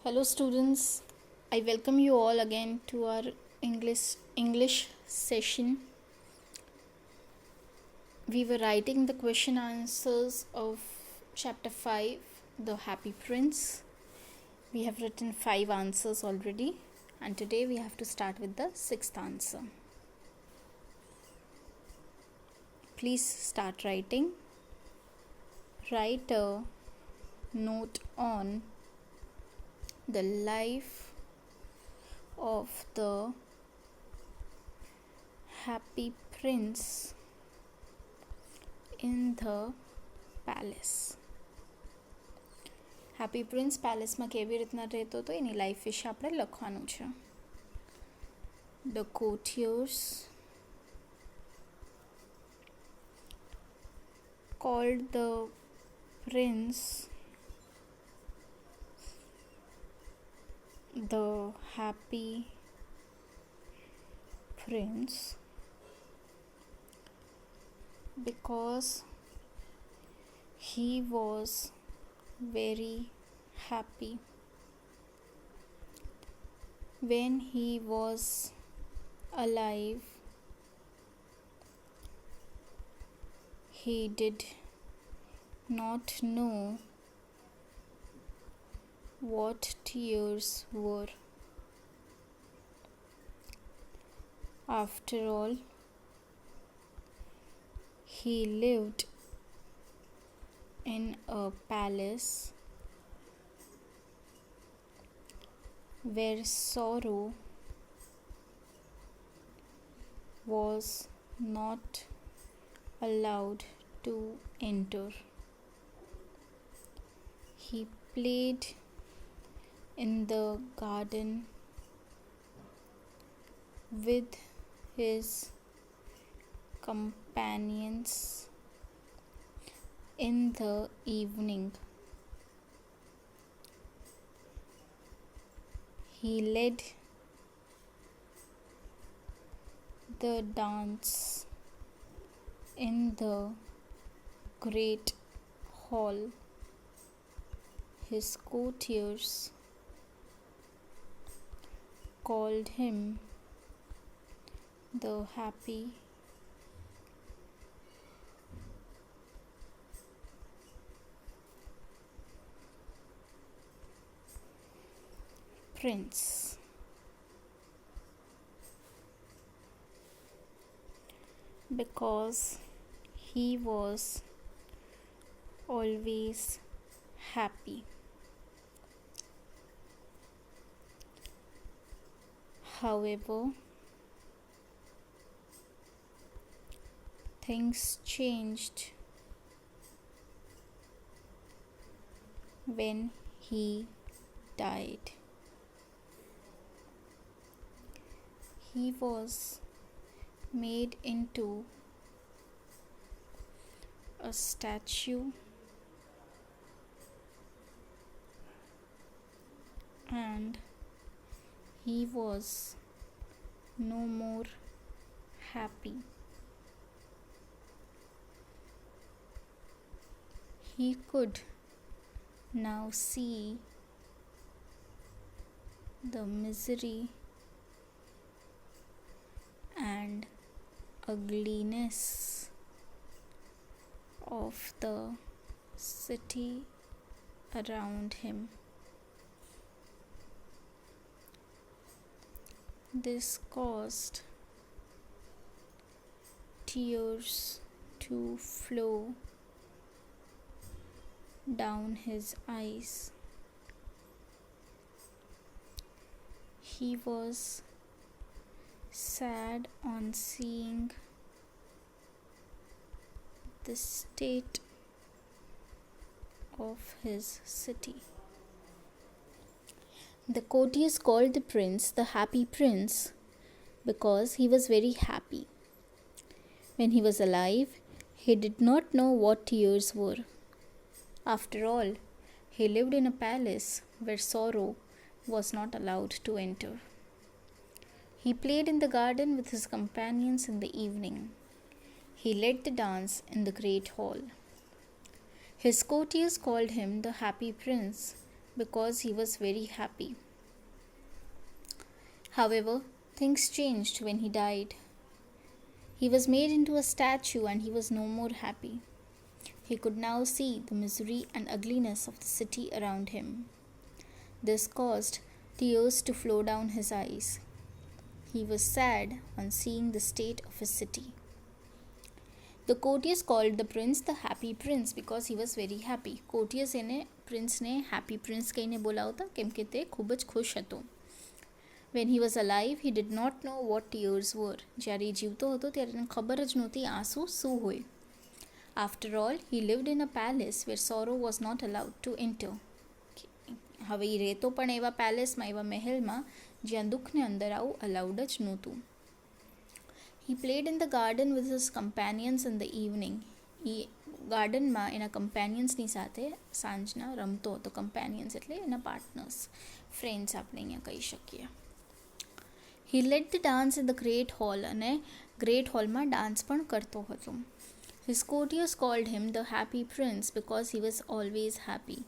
Hello students, I welcome you all again to our English session. We were writing the question answers of chapter 5, The Happy Prince. We have written 5 answers already, and today we have to start with the 6th answer. Please start writing. Write a note on the life of the happy prince in the palace. Happy prince પેલેસમાં કેવી રીતના રહેતો હતો એની life વિશે આપણે લખવાનું છે. The courtiers called the prince the happy prince because he was very happy when he was alive. He did not know what tears were. After all, he lived in a palace where sorrow was not allowed to enter. He played in the garden with his companions in the evening. He led the dance in the great hall. His courtiers called him the happy prince. Because he was always happy. However, things changed when he died. He was made into a statue and he was no more happy. He could now see the misery and ugliness of the city around him. This caused tears to flow down his eyes. He was sad on seeing the state of his city. The courtiers called the prince the happy prince because he was very happy. When he was alive, he did not know what tears were. After all, he lived in a palace where sorrow was not allowed to enter. He played in the garden with his companions in the evening. He led the dance in the great hall. His courtiers called him the happy prince because he was very happy. However, things changed when he died. He was made into a statue and he was no more happy. He could now see the misery and ugliness of the city around him. This caused tears to flow down his eyes. He was sad on seeing the state of his city. The courtiers called the prince the happy prince because he was very happy. Courtiers એને પ્રિન્સને happy prince કહીને બોલાવતા કેમ કે તે ખૂબ જ ખુશ હતો. When he was alive, he did not know what tears were. જ્યારે જીવતો હતો ત્યારે એને ખબર જ નહોતી આંસુ શું હોય. After all, he lived in a palace where sorrow was not allowed to enter. હવે એ રહેતો પણ એવા પેલેસમાં, એવા મહેલમાં જ્યાં દુઃખને અંદર આવું અલાઉડ જ નહોતું. He played in the garden with his companions in the evening. એ ગાર્ડનમાં એના કમ્પેનિયન્સની સાથે સાંજના રમતો હતો. કમ્પેનિયન્સ એટલે એના પાર્ટનર્સ, ફ્રેન્ડ્સ આપણે અહીંયા કહી શકીએ. He led the dance in the great hall અને ગ્રેટ હોલમાં ડાન્સ પણ કરતો હતો. His courtiers called him the happy prince because he was always happy.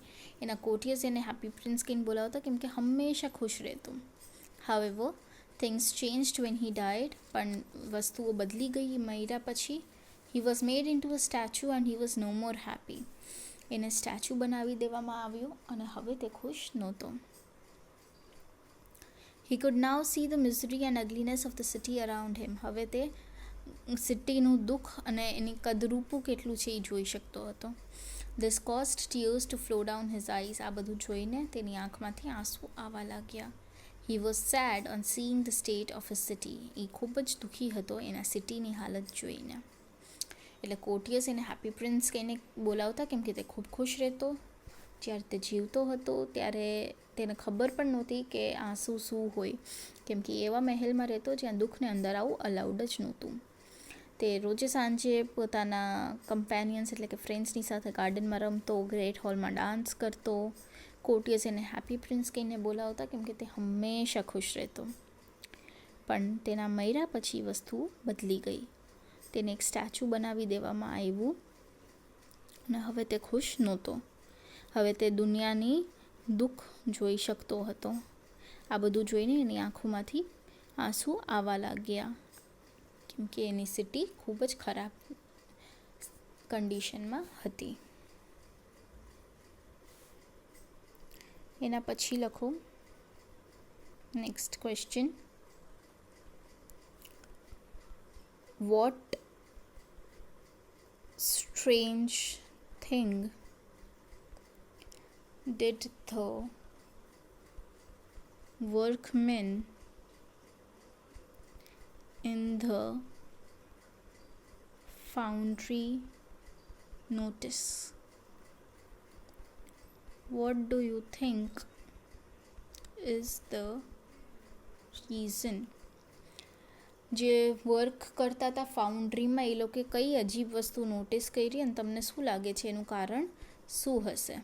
એના courtiers એને happy prince કહીને બોલાવતા કેમ કે હંમેશા ખુશ રહેતો. However, things changed when he died. પણ વસ્તુઓ બદલી ગઈ મર્યા પછી. He was made into a statue and he was no more happy. એને સ્ટેચ્યુ બનાવી દેવામાં આવ્યો અને હવે તે ખુશ નહોતો. He could now see the misery and ugliness of the city around him. હવે તે સિટીનું દુઃખ અને એની કદરૂપું કેટલું છે એ જોઈ શકતો હતો. This caused tears to flow down his eyes. આ બધું જોઈને તેની આંખમાંથી આંસુ આવવા લાગ્યા. He was sad on seeing the state of his city. એ ખૂબ જ દુઃખી હતો એના સિટીની હાલત જોઈને. એટલે કોર્ટિયર્સ એને હેપી પ્રિન્સ કહીને બોલાવતા કેમ કે તે ખૂબ ખુશ રહેતો. જ્યારે તે જીવતો હતો ત્યારે તેને ખબર પણ નહોતી કે આંસુ શું હોય કેમ કે એવા મહેલમાં રહેતો જ્યાં દુઃખને અંદર આવું અલાઉડ જ નહોતું. તે રોજે સાંજે પોતાના કમ્પેનિયન્સ એટલે કે ફ્રેન્ડ્સની સાથે ગાર્ડનમાં રમતો, ગ્રેટ હોલમાં ડાન્સ કરતો. કોર્ટિયર્સ એને હેપી પ્રિન્સ કહીને બોલાવતા કેમ કે તે હંમેશા ખુશ રહેતો. પણ તેના મર્યા પછી વસ્તુ બદલી ગઈ. તેને એક સ્ટેચ્યુ બનાવી દેવામાં આવ્યું અને હવે તે ખુશ નહોતો. હવે તે દુનિયાની દુઃખ જોઈ શકતો હતો. આ બધું જોઈને એની આંખોમાંથી આંસુ આવવા લાગ્યા કેમ કે એની સિટી ખૂબ જ ખરાબ કન્ડિશનમાં હતી. એના પછી લખો next question. What strange thing did the workmen in the foundry notice? What do you think is the reason? જે વર્ક કરતા હતા ફાઉન્ડ્રીમાં એ લોકોએ કઈ અજીબ વસ્તુ નોટિસ કરી અને તમને શું લાગે છે એનું કારણ શું હશે?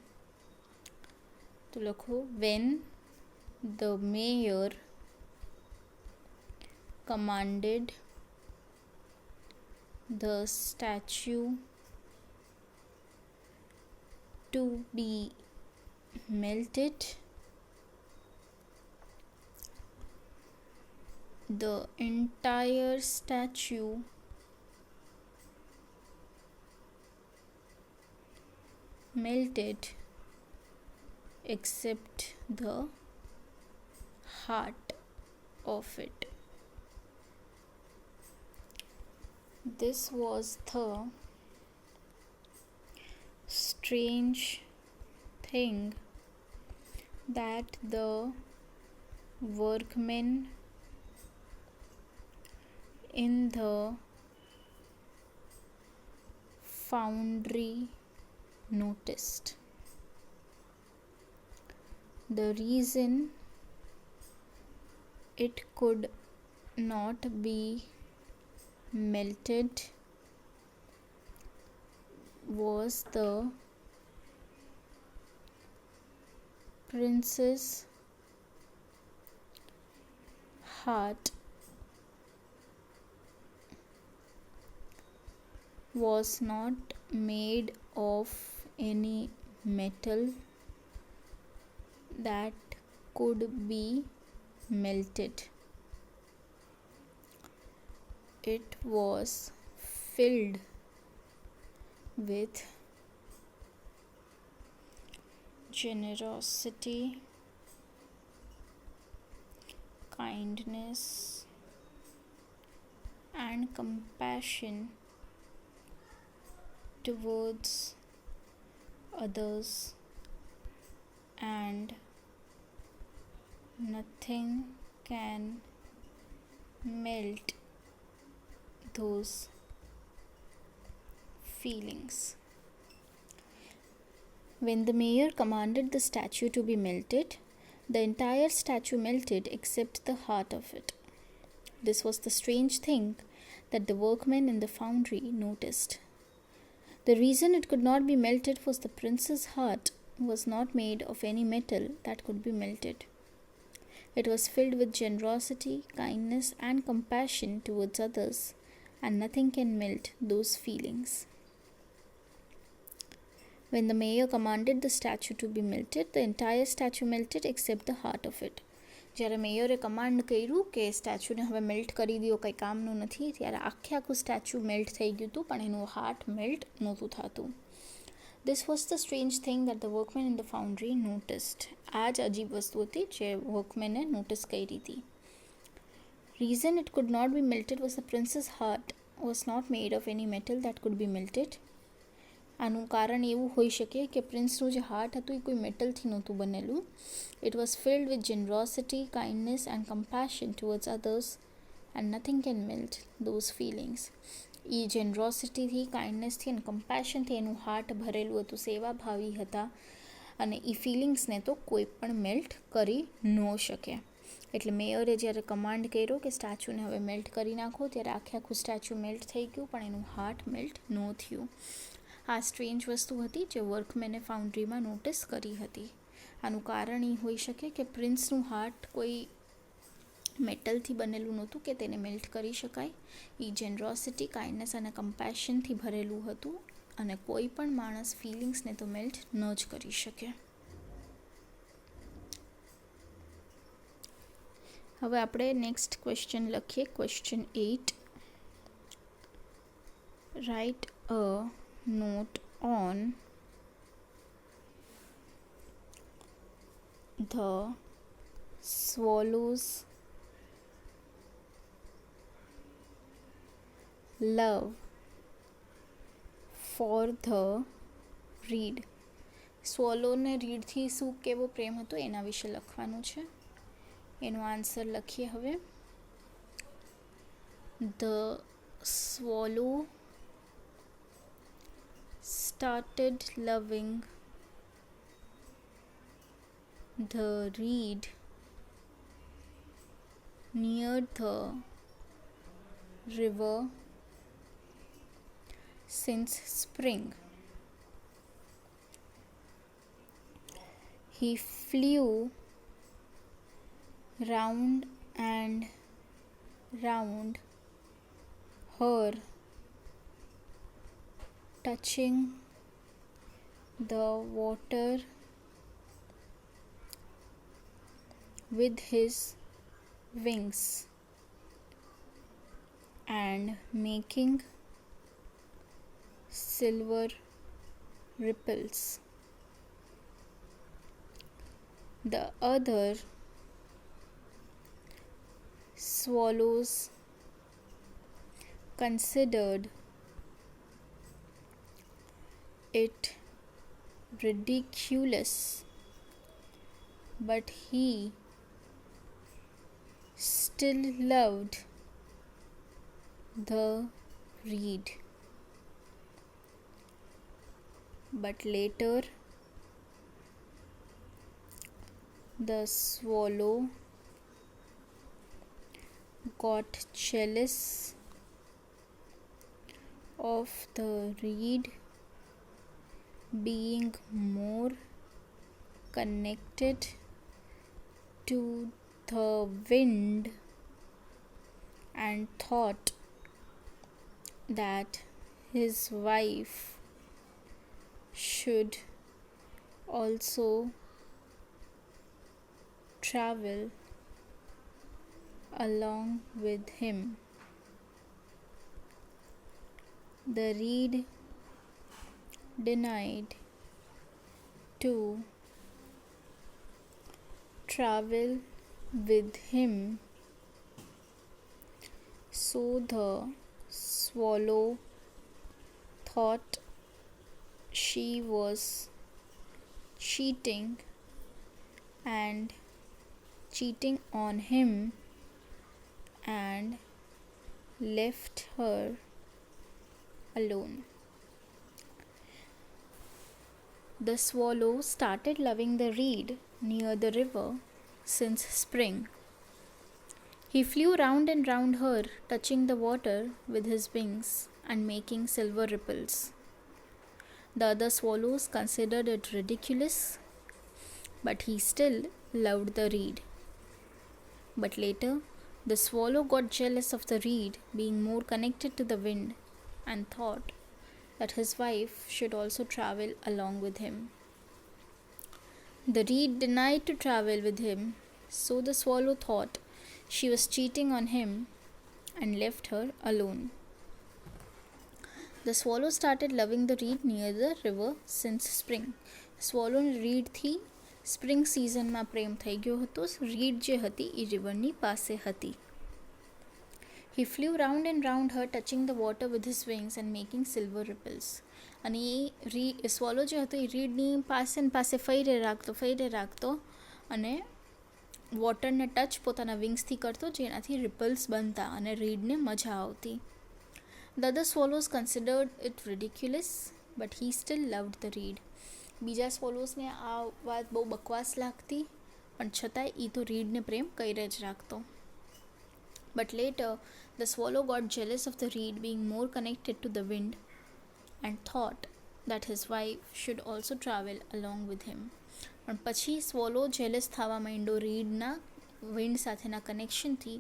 તો લખો when the mayor commanded the statue to be melted, the entire statue melted except the heart of it. This was the strange thing that the workmen in the foundry noticed. The reason it could not be melted was the prince's heart was not made of any metal that could be melted. It was filled with generosity, kindness, and compassion towards others, and nothing can melt those feelings. When the mayor commanded the statue to be melted, the entire statue melted except the heart of it. This was the strange thing that the workmen in the foundry noticed. The reason it could not be melted was the prince's heart was not made of any metal that could be melted. It was filled with generosity, kindness, and compassion towards others, and nothing can melt those feelings. When the mayor commanded the statue to be melted, the entire statue melted except the heart of it. જ્યારે મેયરે command કર્યું કે સ્ટેચ્યુને હવે melt કરી દો, કંઈ કામનું નથી, ત્યારે આખું સ્ટેચ્યુ મેલ્ટ થઈ ગયું હતું, પણ એનું હાર્ટ મેલ્ટ નહોતું થતું. This was the strange thing that the workmen in the foundry noticed. આ જ અજીબ વસ્તુ હતી જે વર્કમેને નોટિસ કરી હતી. Reason it could not be melted was the prince's heart was not made of any metal that could be melted. આનું કારણ એવું હોઈ શકે કે પ્રિન્સનું જે હાર્ટ હતું એ કોઈ મેટલથી નહોતું બનેલું. It was filled with generosity, kindness, and compassion towards others, and nothing can melt those feelings. એ જેનરોસિટીથી, કાઇન્ડનેસથી અને કમ્પેશનથી એનું હાર્ટ ભરેલું હતું, સેવાભાવી હતા, અને એ ફિલિંગ્સને તો કોઈ પણ મેલ્ટ કરી ન શકે. એટલે મેયરે જ્યારે કમાન્ડ કર્યો કે સ્ટેચ્યુને હવે મેલ્ટ કરી નાખો, ત્યારે આખું સ્ટેચ્યુ મેલ્ટ થઈ ગયું, પણ એનું હાર્ટ મેલ્ટ ન થયું. આ સ્ટ્રેન્જ વસ્તુ હતી જે વર્કમેને ફાઉન્ડ્રીમાં નોટિસ કરી હતી. આનું કારણ એ હોઈ શકે કે પ્રિન્સનું હાર્ટ કોઈ મેટલથી બનેલું નહોતું કે તેને મેલ્ટ કરી શકાય. એ જેનરોસિટી, કાઇન્ડનેસ અને કમ્પેશનથી ભરેલું હતું, અને કોઈ પણ માણસ ફિલિંગ્સને તો મેલ્ટ ન જ કરી શકે. હવે આપણે નેક્સ્ટ ક્વેશ્ચન લખીએ. Question 8. Write a note on the swallow's love for the reed. સ્વોલોને રીડથી શું કેવો પ્રેમ હતો એના વિશે લખવાનું છે. એનો આન્સર લખીએ હવે. The swallow started loving the reed near the river since spring. He flew round and round her, touching the water with his wings and making silver ripples. The other swallows considered it ridiculous, but he still loved the reed. But later, the swallow got jealous of the reed being more connected to the wind and thought that his wife should also travel along with him. The reed denied to travel with him, so the swallow thought she was cheating on him and left her alone. The swallow started loving the reed near the river since spring. He flew round and round her, touching the water with his wings and making silver ripples. The other swallows considered it ridiculous, but he still loved the reed. But later, the swallow got jealous of the reed being more connected to the wind and thought that his wife should also travel along with him. The reed denied to travel with him, so the swallow thought she was cheating on him and left her alone. The swallow started loving the reed near the river since spring. Swallow ને reed થી spring સિઝનમાં પ્રેમ થઈ ગયો હતો. Read જે હતી એ રિવરની પાસે હતી. He flew round and round her, touching the water with his wings and making silver ripples. અને એ સ્વોલો જે હતો એ રીડની પાસે ને પાસે ફૈરે રાખતો અને વોટરને ટચ પોતાના વિંગ્સથી કરતો, જેનાથી રિપલ્સ બનતા અને રીડને મજા આવતી. The other swallows considered it ridiculous, but he still loved the reed. બીજા સ્વોલોસને આ વાત બહુ બકવાસ લાગતી, પણ છતાંય એ તો રીડને પ્રેમ કરી જ રાખતો. But later, the swallow got jealous of the reed being more connected to the wind and thought that his wife should also travel along with him. પણ પછી સ્વોલો જેલસ થવા માંડ્યો રીડના વિન્ડ સાથેના કનેક્શનથી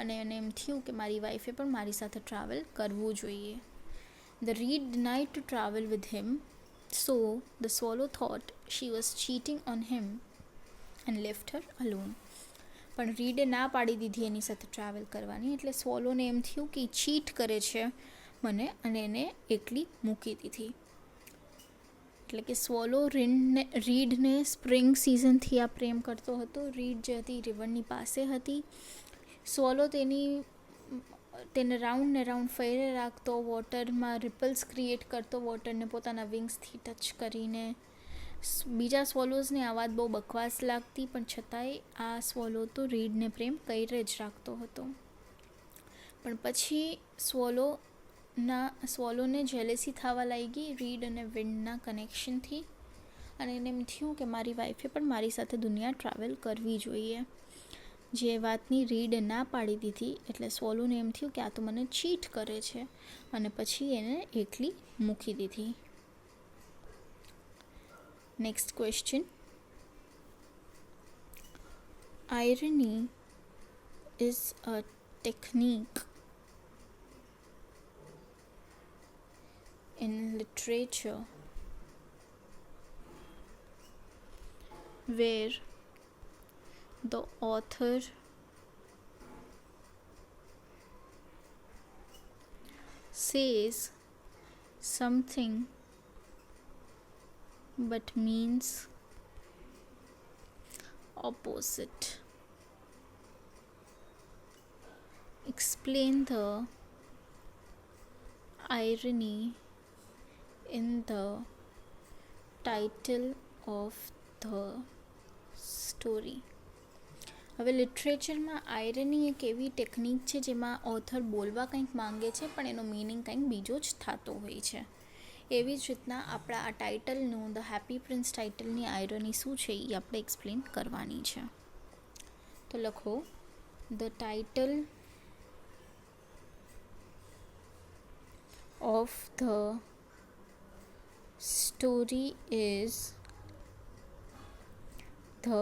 અને એને એમ થયું કે મારી વાઈફે પણ મારી સાથે ટ્રાવેલ કરવું જોઈએ. The reed denied to travel with him, so the swallow thought she was cheating on him and left her alone. પણ રીડે ના પાડી દીધી એની સાથે ટ્રાવેલ કરવાની, એટલે સ્વોલોને એમ થયું કે ચીટ કરે છે મને અને એને એકલી મૂકી દીધી. એટલે કે સ્વોલો રીડને સ્પ્રિંગ સિઝનથી આ પ્રેમ કરતો હતો. રીડ જે હતી રિવરની પાસે હતી. સ્વોલો તેને રાઉન્ડ ને રાઉન્ડ ફેરે રાખતો, વોટરમાં રિપલ્સ ક્રિએટ કરતો વોટરને પોતાના વિંગ્સથી ટચ કરીને. બીજા સ્વોલોઝને આ વાત બહુ બકવાસ લાગતી, પણ છતાંય આ સ્વોલો તો રીડને પ્રેમ કરી જ રાખતો હતો. પણ પછી સ્વોલોને જેલેસી થવા લાગી રીડ અને વિન્ડના કનેક્શનથી અને એને એમ થયું કે મારી વાઈફે પણ મારી સાથે દુનિયા ટ્રાવેલ કરવી જોઈએ. જે વાતની રીડે ના પાડી દીધી, એટલે સ્વોલોને એમ થયું કે આ તો મને ચીટ કરે છે અને પછી એને એકલી મૂકી દીધી. Next question. Irony is a technique in literature where the author says something but means opposite. Explain the irony in the title of the story. હવે લિટરેચરમાં આયરની એક એવી ટેકનિક છે જેમાં ઓથર બોલવા કંઈક માંગે છે પણ એનો મિનિંગ કંઈક બીજો જ થતો હોય છે. એવી જ રીતના આપણા આ ટાઇટલનું, ધ હેપી પ્રિન્સ ટાઇટલની આયરની શું છે એ આપણે એક્સપ્લેન કરવાની છે. તો લખો, the title of the story is the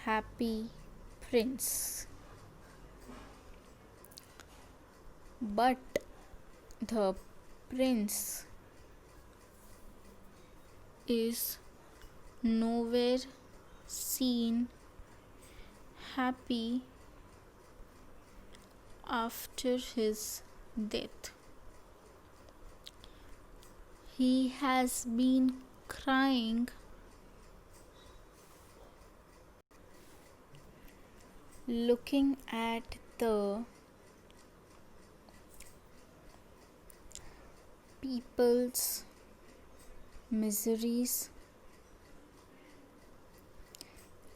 happy Prince, but the prince is nowhere seen happy after his death. He has been crying looking at the people's miseries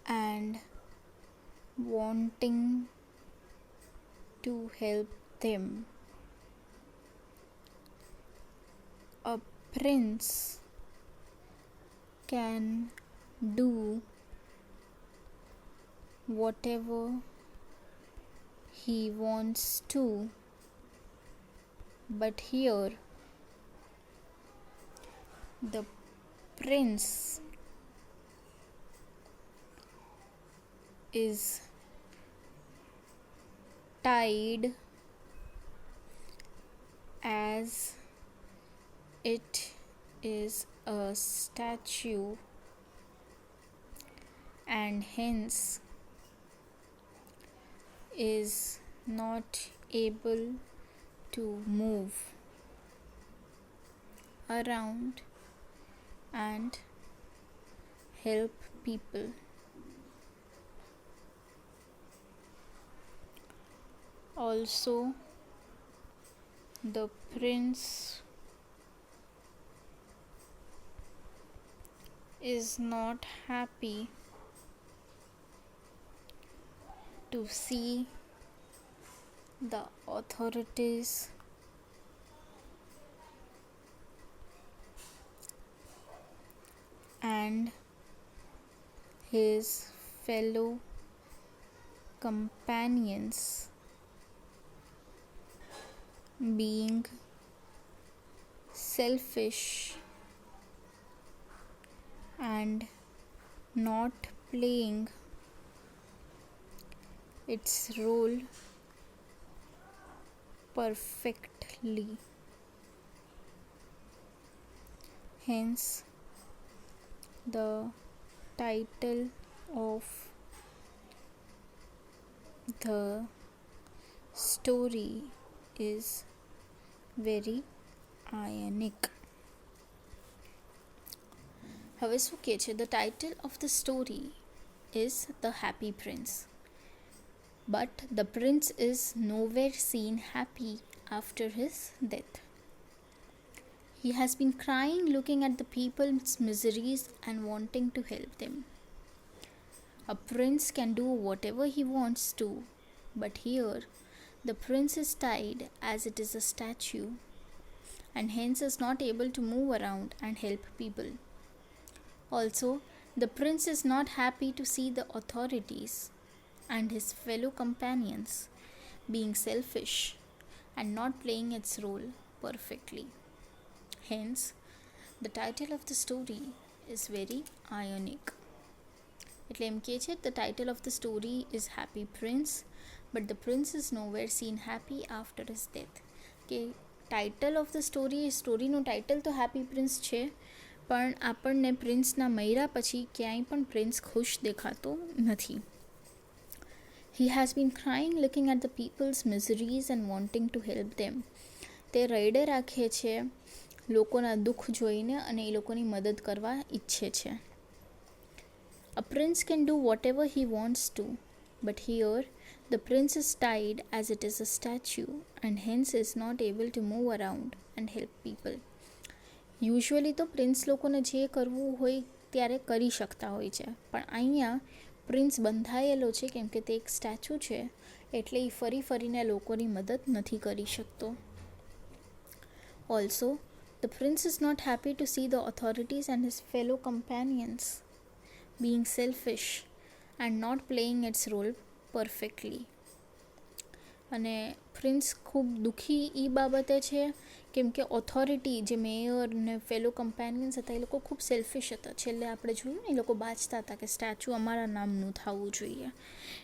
and wanting to help them. A prince can do whatever he wants to, but here the prince is tied as it is a statue, and hence is not able to move around and help people. Also, the prince is not happy to see the authorities and his fellow companions being selfish and not playing its role perfectly. Hence, the title of the story is very ionic. હવે શું કહે છે? The title of the story is The Happy Prince. But the prince is nowhere seen happy after his death. He has been crying looking at the people's miseries and wanting to help them. A prince can do whatever he wants to, but here the prince is tied as it is a statue and hence is not able to move around and help people. Also, the prince is not happy to see the authorities and his fellow companions being selfish and not playing its role perfectly. Hence, the title of the story is very ionic. એટલે એમ કહે છે, the title of the story is Happy Prince, but the prince is nowhere seen happy after his death. કે title of the story, સ્ટોરીનું title તો happy prince છે, પણ આપણને પ્રિન્સના મૈરા પછી ક્યાંય પણ પ્રિન્સ ખુશ દેખાતો નથી. He has been crying looking at the people's miseries and wanting to help them. તે રડે રાખે છે લોકોના દુઃખ જોઈને અને એ લોકોની મદદ કરવા ઈચ્છે છે. A prince can do whatever he wants to, but here the prince is tied as it is a statue and hence is not able to move around and help people. Usually તો prince લોકોને જે કરવું હોય ત્યારે કરી શકતા હોય છે, પણ અહીંયા પ્રિન્સ બંધાયેલો છે કેમ કે તે એક સ્ટેચ્યુ છે, એટલે એ ફરી ફરીને લોકોની મદદ નથી કરી શકતો. Also, the prince is not happy to see the authorities and his fellow companions being selfish and not playing its role perfectly. અને પ્રિન્સ ખૂબ દુઃખી એ બાબતે છે કેમ કે ઓથોરિટી જે મેયર ને ફેલો કમ્પેનિયન્સ હતા એ લોકો ખૂબ સેલ્ફિશ હતા. છેલ્લે આપણે જોયું ને એ લોકો બાજતા હતા કે સ્ટેચ્યુ અમારા નામનું થવું જોઈએ,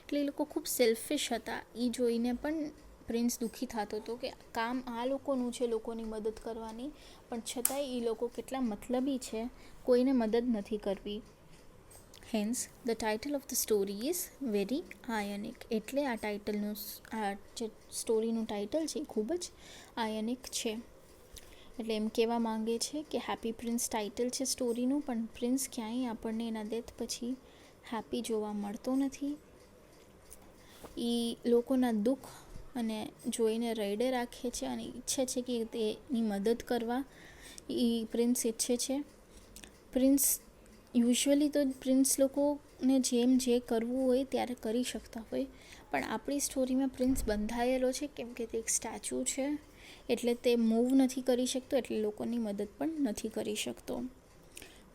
એટલે એ લોકો ખૂબ સેલ્ફિશ હતા. એ જોઈને પણ પ્રિન્સ દુઃખી થતો હતો કે કામ આ લોકોનું છે લોકોની મદદ કરવાની, પણ છતાંય એ લોકો કેટલા મતલબી છે, કોઈને મદદ નથી કરવી. Hence the title of the story is very ironic. એટલે આ જે સ્ટોરીનું ટાઇટલ છે એ ખૂબ જ આયનિક છે. એટલે એમ કહેવા માંગે છે કે હેપી પ્રિન્સ ટાઇટલ છે સ્ટોરીનું, પણ પ્રિન્સ ક્યાંય આપણને એના ડેથ પછી હેપી જોવા મળતો નથી. એ લોકોના દુઃખ અને જોઈને રડે રાખે છે અને ઈચ્છે છે કે તેની મદદ કરવા એ પ્રિન્સ ઈચ્છે છે. પ્રિન્સ યુઝ્યુઅલી તો પ્રિન્સ લોકોને જે કરવું હોય ત્યારે કરી શકતા હોય, પણ આપણી સ્ટોરીમાં પ્રિન્સ બંધાયેલો છે કેમ કે તે એક સ્ટેચ્યુ છે, એટલે તે મૂવ નથી કરી શકતો, એટલે લોકોની મદદ પણ નથી કરી શકતો.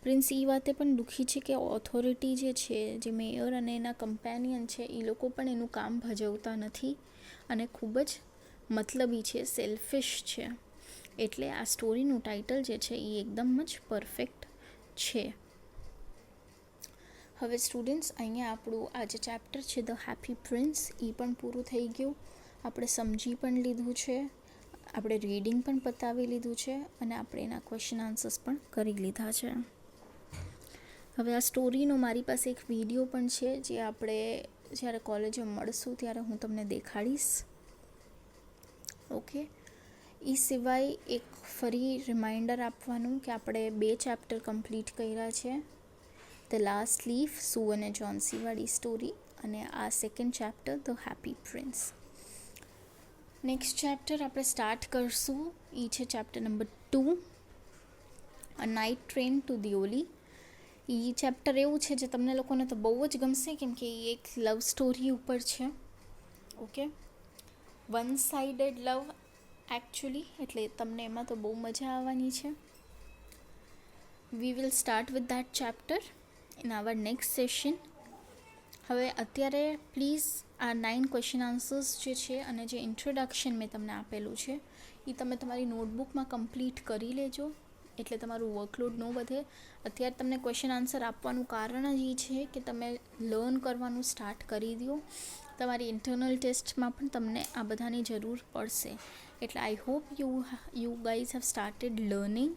પ્રિન્સ એ વાતે પણ દુઃખી છે કે ઓથોરિટી જે છે, જે મેયર અને એના કમ્પેનિયન છે, એ લોકો પણ એનું કામ ભજવતા નથી અને ખૂબ જ મતલબી છે, સેલ્ફિશ છે. એટલે આ સ્ટોરીનું ટાઇટલ જે છે એ એકદમ જ પરફેક્ટ છે. હવે સ્ટુડન્ટ્સ, અહીંયા આપણું આ જે ચેપ્ટર છે ધ હેપી પ્રિન્સ એ પણ પૂરું થઈ ગયું. આપણે સમજી પણ લીધું છે, આપણે રીડિંગ પણ પતાવી લીધું છે અને આપણે એના ક્વેશ્ચન આન્સર્સ પણ કરી લીધા છે. હવે આ સ્ટોરીનો મારી પાસે એક વિડીયો પણ છે, જે આપણે જ્યારે કોલેજમાં મળશું ત્યારે હું તમને દેખાડીશ. ઓકે, એ સિવાય એક ફરી રિમાઇન્ડર આપવાનું કે આપણે 2 ચેપ્ટર કમ્પ્લીટ કર્યા છે, ધ લાસ્ટ લીફ, સુ અને જોન્સીવાળી સ્ટોરી, અને આ second chapter the happy prince. Next chapter આપણે સ્ટાર્ટ કરશું, એ છે chapter number 2, a night train to Deoli. એ ચેપ્ટર એવું છે જે તમને લોકોને તો બહુ જ ગમશે કેમ કે એ એક લવ સ્ટોરી ઉપર છે. Okay, one sided love actually, એટલે તમને એમાં તો બહુ મજા આવવાની છે. We will start with that chapter in our next session. હવે અત્યારે પ્લીઝ આ 9 ક્વેશ્ચન આન્સર્સ જે છે અને જે ઇન્ટ્રોડક્શન મેં તમને આપેલું છે એ તમે તમારી નોટબુકમાં કમ્પ્લીટ કરી લેજો, એટલે તમારું વર્કલોડ ન વધે. અત્યારે તમને ક્વેશ્ચન આન્સર આપવાનું કારણ જ એ છે કે તમે લર્ન કરવાનું સ્ટાર્ટ કરી દો. તમારી ઇન્ટરનલ ટેસ્ટમાં પણ તમને આ બધાની જરૂર પડશે, એટલે I hope you guys have started learning.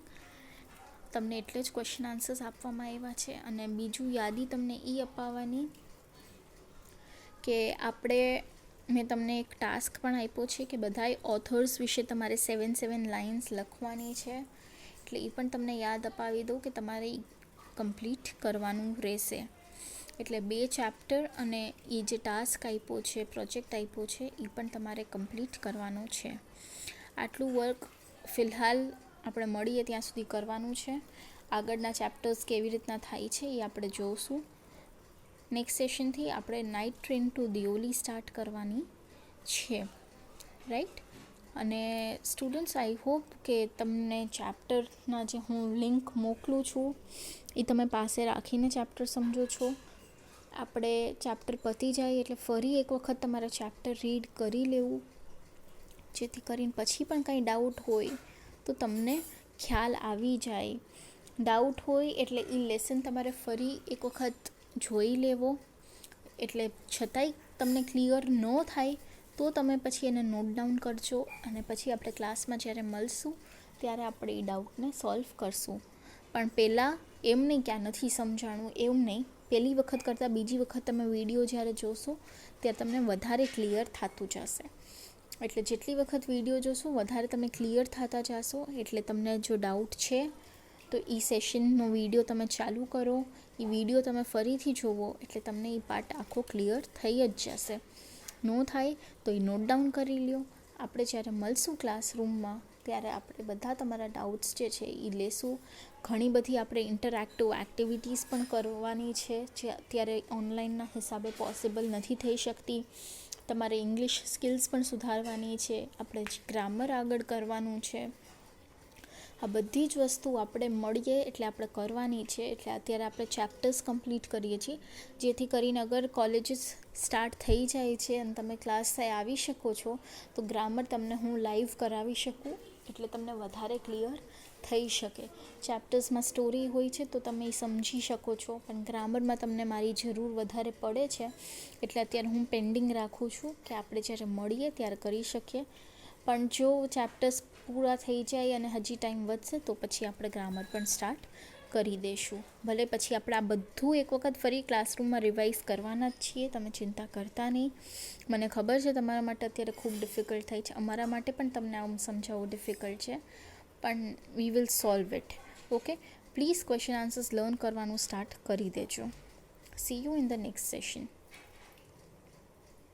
તમને એટલે જ ક્વેશ્ચન આન્સર્સ આપવામાં આવ્યા છે. અને બીજું યાદી તમને એ અપાવવાની કે મેં તમને એક ટાસ્ક પણ આપ્યો છે કે બધાય ઓથર્સ વિશે તમારે 7 લાઇન્સ લખવાની છે, એટલે એ પણ તમને યાદ અપાવી દઉં કે તમારે કમ્પ્લીટ કરવાનું રહેશે. એટલે 2 ચેપ્ટર અને એ જે ટાસ્ક આપ્યો છે, પ્રોજેક્ટ આપ્યો છે, એ પણ તમારે કમ્પ્લીટ કરવાનો છે. આટલું વર્ક ફિલહાલ આપણે મળીએ ત્યાં સુધી કરવાનું છે. આગળના ચેપ્ટર્સ કેવી રીતના થાય છે એ આપણે જોઈશું. નેક્સ્ટ સેશનથી આપણે નાઇટ ટ્રેન ટુ દિયોલી સ્ટાર્ટ કરવાની છે, રાઈટ. અને સ્ટુડન્ટ્સ, આઈ હોપ કે તમને ચેપ્ટરના જે હું લિંક મોકલું છું એ તમે પાસે રાખીને ચેપ્ટર સમજો છો. આપણે ચેપ્ટર પતી જાય એટલે ફરી એક વખત તમારે ચેપ્ટર રીડ કરી લેવું, જેથી કરીને પછી પણ કંઈ ડાઉટ હોય તો તમને ખ્યાલ આવી જાય. ડાઉટ હોય એટલે એ લેસન તમારે ફરી એક વખત જોઈ લેવો, એટલે છતાંય તમને ક્લિયર ન થાય તો તમે પછી એને નોટ ડાઉન કરજો અને પછી આપણે ક્લાસમાં જ્યારે મળશું ત્યારે આપણે એ ડાઉટને સોલ્વ કરશું. પણ પહેલાં એમ નહીં કે આ નથી સમજાણું, એવું નહીં. પહેલી વખત કરતાં બીજી વખત તમે વિડીયો જ્યારે જોશો ત્યારે તમને વધારે ક્લિયર થતું જશે. એટલે જેટલી વખત વિડીયો જોશો વધારે તમે ક્લિયર થતા જશો. એટલે તમને જો ડાઉટ છે તો એ સેશનનો વિડીયો તમે ચાલુ કરો, એ વિડીયો તમે ફરીથી જોવો એટલે તમને એ પાર્ટ આખો ક્લિયર થઈ જ જશે. ન થાય તો એ નોટ ડાઉન કરી લ્યો. આપણે જ્યારે મળશું ક્લાસરૂમમાં ત્યારે આપણે બધા તમારા ડાઉટ્સ જે છે એ લેશું. ઘણી બધી આપણે ઇન્ટરેક્ટિવ એક્ટિવિટીઝ પણ કરવાની છે, જે અત્યારે ઓનલાઈનના હિસાબે પોસિબલ નથી થઈ શકતી. તમારે ઇંગ્લિશ સ્કિલ્સ પણ સુધારવાની છે, આપણે ગ્રામર આગળ કરવાનું છે. આ બધી જ વસ્તુ આપણે મળીએ એટલે આપણે કરવાની છે. એટલે અત્યારે આપણે ચેપ્ટર્સ કમ્પ્લીટ કરીએ છીએ, જેથી કરીને અગર કોલેજીસ સ્ટાર્ટ થઈ જાય છે અને તમે ક્લાસ આવી શકો છો તો ગ્રામર તમને હું લાઈવ કરાવી શકું, એટલે તમને વધારે ક્લિયર થઈ શકે. ચેપ્ટર્સમાં સ્ટોરી હોય છે તો તમે એ સમજી શકો છો, પણ ગ્રામરમાં તમને મારી જરૂર વધારે પડે છે, એટલે અત્યારે હું પેન્ડિંગ રાખું છું કે આપણે જ્યારે મળીએ ત્યારે કરી શકીએ. પણ જો ચેપ્ટર્સ પૂરા થઈ જાય અને હજી ટાઈમ વધશે તો પછી આપણે ગ્રામર પણ સ્ટાર્ટ કરી દઈશું. ભલે પછી આપણે આ બધું એક વખત ફરી ક્લાસરૂમમાં રિવાઇઝ કરવાના જ છીએ, તમે ચિંતા કરતા નહીં. મને ખબર છે તમારા માટે અત્યારે ખૂબ ડિફિકલ્ટ થાય છે, અમારા માટે પણ તમને આમ સમજાવવું ડિફિકલ્ટ છે, પણ we will solve it. Okay, please question answers learn કરવાનું સ્ટાર્ટ કરી દેજો. C you in the next session.